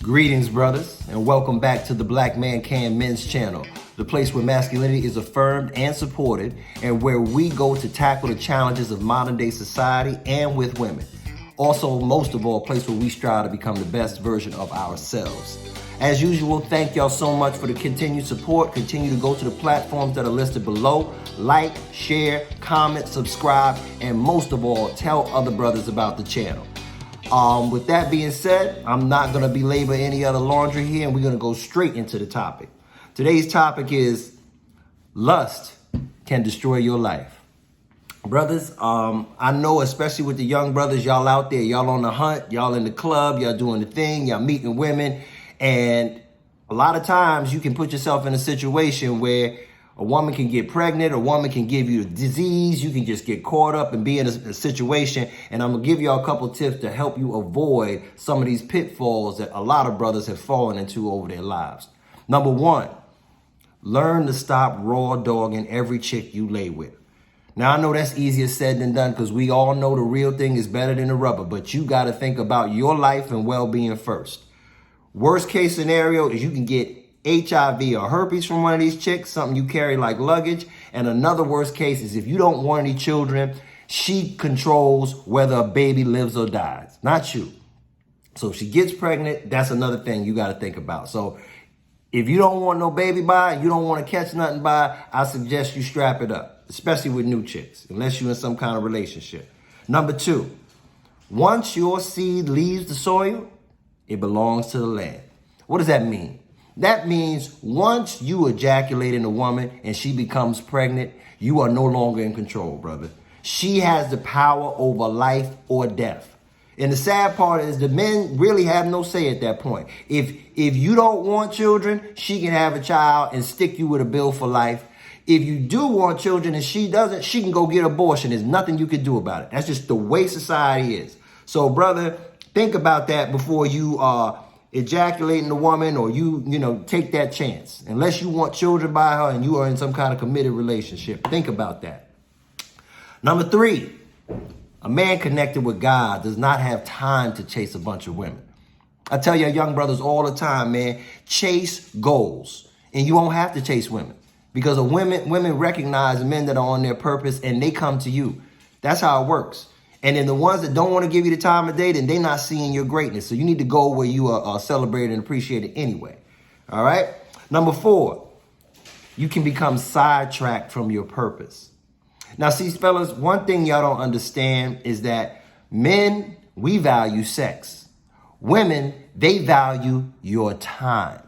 Greetings, brothers, and welcome back to the BlackManCan men's channel, the place where masculinity is affirmed and supported, and where we go to tackle the challenges of modern day society and with women. Also, most of all, a place where we strive to become the best version of ourselves. As usual, thank y'all so much for the continued support. Continue to go to the platforms that are listed below. Like, share, comment, subscribe, and most of all, tell other brothers about the channel. With that being said, I'm not going to belabor any other laundry here, and we're going to go straight into the topic. Today's topic is lust can destroy your life. Brothers, I know especially with the young brothers, y'all out there, y'all on the hunt, y'all in the club, y'all doing the thing, y'all meeting women, and a lot of times you can put yourself in a situation where a woman can get pregnant, a woman can give you a disease, you can just get caught up and be in a situation. And I'm gonna give y'all a couple tips to help you avoid some of these pitfalls that a lot of brothers have fallen into over their lives. Number one, learn to stop raw dogging every chick you lay with. Now, I know that's easier said than done because we all know the real thing is better than the rubber, but you gotta think about your life and well-being first. Worst case scenario is you can get HIV or herpes from one of these chicks, something you carry like luggage. And another worst case is if you don't want any children, she controls whether a baby lives or dies, not you. So if she gets pregnant, that's another thing you got to think about. So if you don't want no baby by, you don't want to catch nothing by, I suggest you strap it up, especially with new chicks, unless you're in some kind of relationship. Number two, once your seed leaves the soil, it belongs to the land. What does that mean? That means once you ejaculate in a woman and she becomes pregnant, you are no longer in control, brother. She has the power over life or death. And the sad part is the men really have no say at that point. If you don't want children, she can have a child and stick you with a bill for life. If you do want children and she doesn't, she can go get abortion. There's nothing you can do about it. That's just the way society is. So, brother, think about that before you ejaculating the woman or you take that chance. Unless you want children by her and you are in some kind of committed relationship. Think about that. Number three, a man connected with God does not have time to chase a bunch of women. I tell your young brothers all the time, man, chase goals. And you won't have to chase women because women recognize men that are on their purpose and they come to you. That's how it works. And then the ones that don't want to give you the time of day, then they're not seeing your greatness. So you need to go where you are celebrated and appreciated anyway. All right. Number four, you can become sidetracked from your purpose. Now, see, fellas, one thing y'all don't understand is that men, we value sex. Women, they value your time.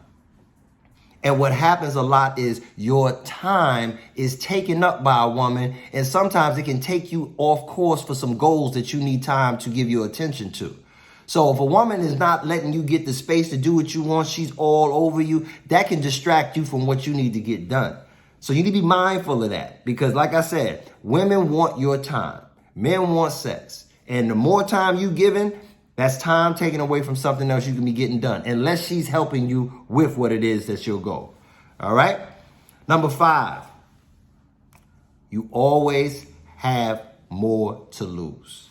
And what happens a lot is your time is taken up by a woman, and sometimes it can take you off course for some goals that you need time to give your attention to. So if a woman is not letting you get the space to do what you want, she's all over you, that can distract you from what you need to get done. So you need to be mindful of that because, like I said, women want your time. Men want sex. And the more time you giving, that's time taken away from something else you can be getting done, unless she's helping you with what it is that's your goal. All right? Number five, you always have more to lose.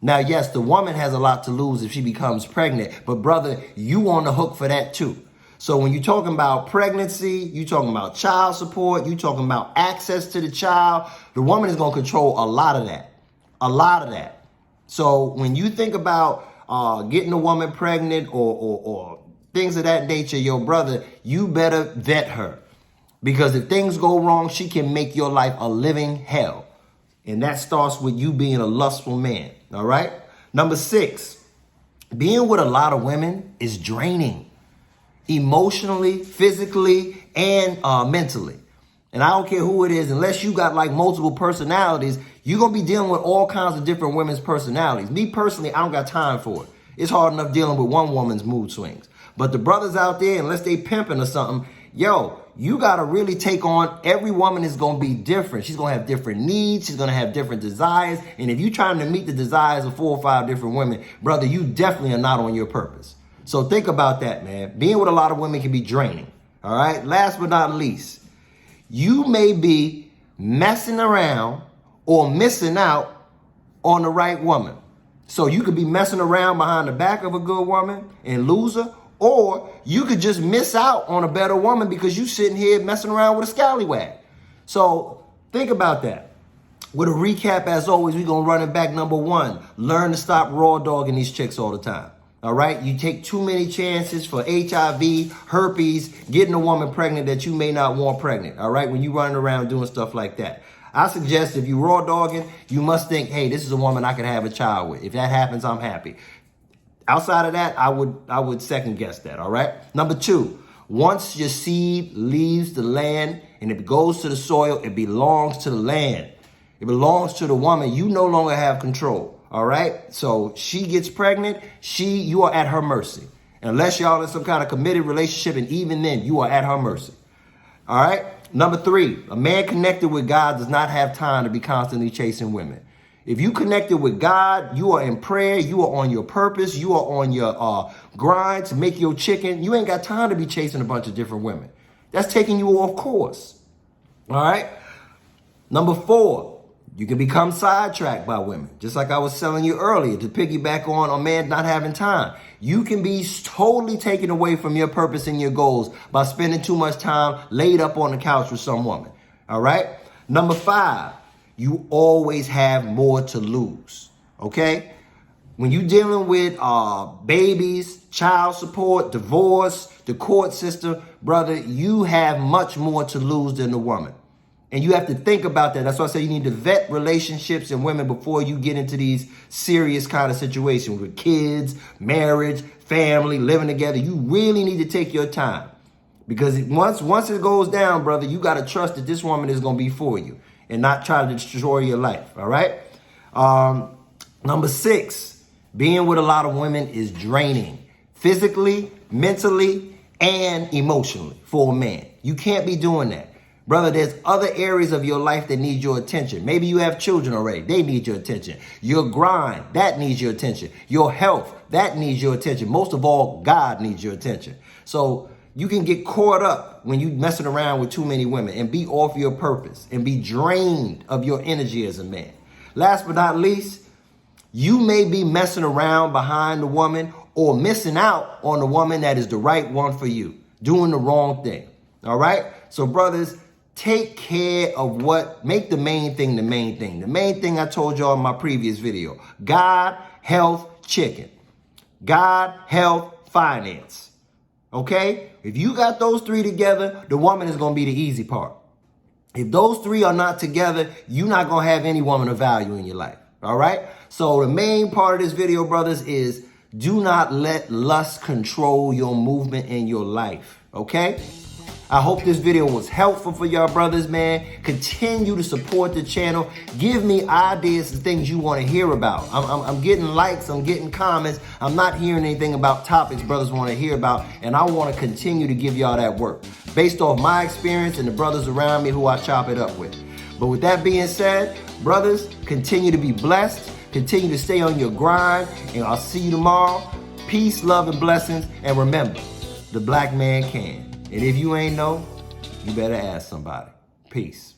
Now, yes, the woman has a lot to lose if she becomes pregnant, but brother, you on the hook for that too. So when you're talking about pregnancy, you're talking about child support, you're talking about access to the child, the woman is going to control a lot of that. A lot of that. So when you think about getting a woman pregnant or things of that nature, your brother, you better vet her. Because if things go wrong, she can make your life a living hell. And that starts with you being a lustful man. All right. Number six, being with a lot of women is draining emotionally, physically, and mentally. And I don't care who it is, unless you got like multiple personalities, you're going to be dealing with all kinds of different women's personalities. Me personally, I don't got time for it. It's hard enough dealing with one woman's mood swings. But the brothers out there, unless they pimping or something, yo, you got to really take on, every woman is going to be different. She's going to have different needs. She's going to have different desires. And if you're trying to meet the desires of 4 or 5 different women, brother, you definitely are not on your purpose. So think about that, man. Being with a lot of women can be draining. All right. Last but not least, you may be messing around or missing out on the right woman. So you could be messing around behind the back of a good woman and lose her, Or you could just miss out on a better woman because you sitting here messing around with a scallywag. So think about that. With a recap, as always, we're going to run it back. Number one, learn to stop raw dogging these chicks all the time. All right? You take too many chances for HIV, herpes, getting a woman pregnant that you may not want pregnant. All right? When you running around doing stuff like that. I suggest if you raw dogging, you must think, hey, this is a woman I could have a child with. If that happens, I'm happy. Outside of that, I would second guess that. All right? Number two, once your seed leaves the land and it goes to the soil, it belongs to the land. It belongs to the woman. You no longer have control. All right. So she gets pregnant. You are at her mercy. Unless y'all in some kind of committed relationship. And even then, you are at her mercy. All right. Number three, a man connected with God does not have time to be constantly chasing women. If you connected with God, you are in prayer. You are on your purpose. You are on your grind to make your chicken. You ain't got time to be chasing a bunch of different women. That's taking you off course. All right. Number four. You can become sidetracked by women, just like I was telling you earlier, to piggyback on a man not having time. You can be totally taken away from your purpose and your goals by spending too much time laid up on the couch with some woman. All right. Number five, you always have more to lose. Okay. When you're dealing with babies, child support, divorce, the court system, brother, you have much more to lose than the woman. And you have to think about that. That's why I say you need to vet relationships and women before you get into these serious kind of situations with kids, marriage, family, living together. You really need to take your time. Because once it goes down, brother, you got to trust that this woman is going to be for you and not try to destroy your life. All right. Number six, being with a lot of women is draining physically, mentally, and emotionally for a man. You can't be doing that. Brother, there's other areas of your life that need your attention. Maybe you have children already. They need your attention. Your grind, that needs your attention. Your health, that needs your attention. Most of all, God needs your attention. So you can get caught up when you messing around with too many women and be off your purpose and be drained of your energy as a man. Last but not least, you may be messing around behind the woman or missing out on the woman that is the right one for you, doing the wrong thing. All right? So brothers, take care of make the main thing the main thing. The main thing I told y'all in my previous video. God, health, chicken. God, health, finance. Okay? If you got those three together, the woman is going to be the easy part. If those three are not together, you're not going to have any woman of value in your life. All right? So the main part of this video, brothers, is do not let lust control your movement in your life. Okay? I hope this video was helpful for y'all brothers, man. Continue to support the channel. Give me ideas and things you want to hear about. I'm getting likes. I'm getting comments. I'm not hearing anything about topics brothers want to hear about. And I want to continue to give y'all that work based off my experience and the brothers around me who I chop it up with. But with that being said, brothers, continue to be blessed. Continue to stay on your grind. And I'll see you tomorrow. Peace, love, and blessings. And remember, the black man can. And if you ain't know, you better ask somebody. Peace.